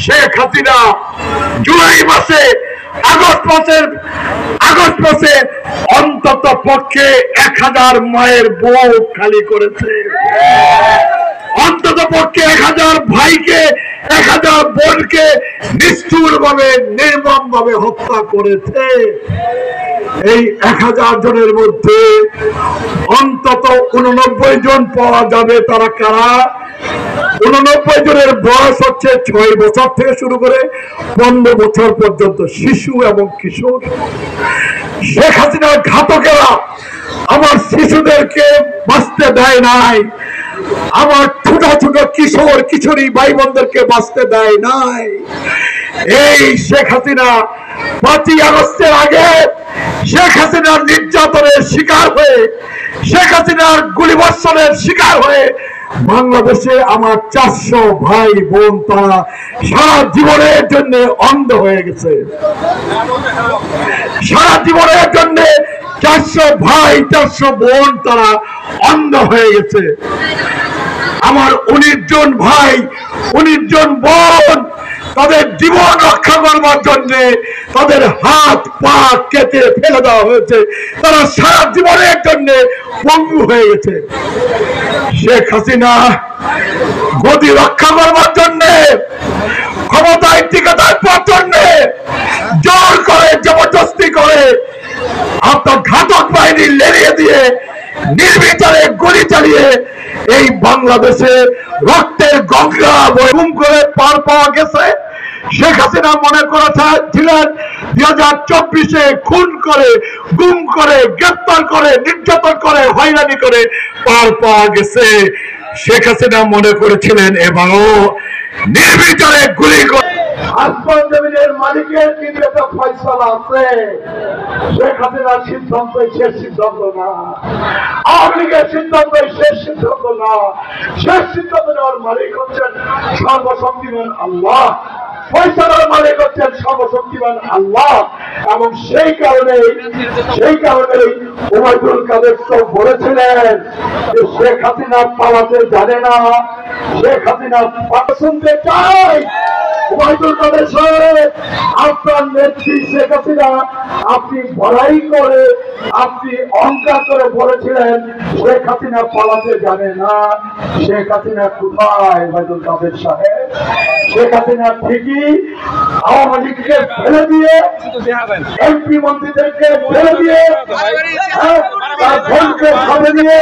শেখ হাসিনা জুলাই মাসে আগস্ট মাসে অন্তত পক্ষে 1000 মায়ের বুক খালি করেছে, অন্তত পক্ষে 1000 ভাইকে 1000 বোনকে নিষ্ঠুর ভাবে নির্মম ভাবে হত্যা করেছে। এই 1000 জনের মধ্যে অন্তত 89 জন পাওয়া যাবে। তারা কারা? 89 জনের বয়স হচ্ছে 6 বছর থেকে শুরু করে 15 বছর পর্যন্ত শিশু এবং কিশোর। শেখ হাসিনার ঘাতকেরা আমার শিশুদেরকে বাঁচতে দেয় নাই, আমার ছোট ছোট কিশোর কিশোরী ভাই বোনদেরকে বাঁচতে দেয় নাই। এই শেখ হাসিনা 5ই আগস্টের আগে শেখ হাসিনার নির্যাতনের শিকার হয়ে, শেখ হাসিনার গুলিবর্ষণের শিকার হয়ে বাংলাদেশে আমার 400 ভাই বোন তারা সারা জীবনের জন্য অন্ধ হয়ে গেছে। সারা জীবনের জন্য 400 ভাই 400 বোন তারা অন্ধ হয়ে গেছে। আমার 19 জন ভাই 19 জন বোন তাদের জীবন রক্ষা করবার জন্য তাদের হাত পা কেটে ফেলে দেওয়া হয়েছে, তারা সারা জীবনের জন্য পঙ্গু হয়ে গেছে। শেখ হাসিনা গদি রক্ষা করবার জন্য, ক্ষমতায় টিকে থাকবার জন্য জোর করে জবরদস্তি করে আপনার ঘাতক বাহিনী লেলিয়ে দিয়ে নির্বিচারে গুলি চালিয়ে এই বাংলাদেশে রক্তের গঙ্গা বয়ে করে পার পাওয়া গেছে। শেখ হাসিনা মনে করেছিলেন 2024-এ খুন করে, গুম করে, গ্রেপ্তার করে, নির্যাতন করে, হয়রানি করে পার পাওয়া গেছে। শেখ হাসিনা মনে করেছিলেন এবারও নির্বিচারে গুলি করে। আসমান জমিনের মালিকের কিন্তু একটা ফয়সালা আছে। শেখ হাসিনার সিদ্ধান্ত শেষ সিদ্ধান্ত না, আওয়ামী লীগের সিদ্ধান্ত শেষ সিদ্ধান্ত না। শেষ সিদ্ধান্ত নেওয়ার মালিক হচ্ছেন সর্বশক্তিমান আল্লাহ, ফয়সালার মালিক হচ্ছেন সর্বশক্তিমান আল্লাহ। এবং সেই কারণে ওবায়দুল কাদের তো বলেছিলেন যে শেখ হাসিনা পালাতে জানে না, শেখ হাসিনা শুনতে চাই। ওবায়দুল কাদের সাহেব, আপনার নেত্রী শেখ হাসিনা আপনি বড়াই করে, আপনি অহংকার করে বলেছিলেন শেখ হাসিনা পালাতে জানে না। শেখ হাসিনা কোথায় ওবায়দুল কাদের সাহেব? শেখ হাসিনা ঠিকই আওয়ামী লীগকে ফেলে দিয়ে, এমপি মন্ত্রীদেরকে ফেলে দিয়ে, তার বোনকে ফেলে দিয়ে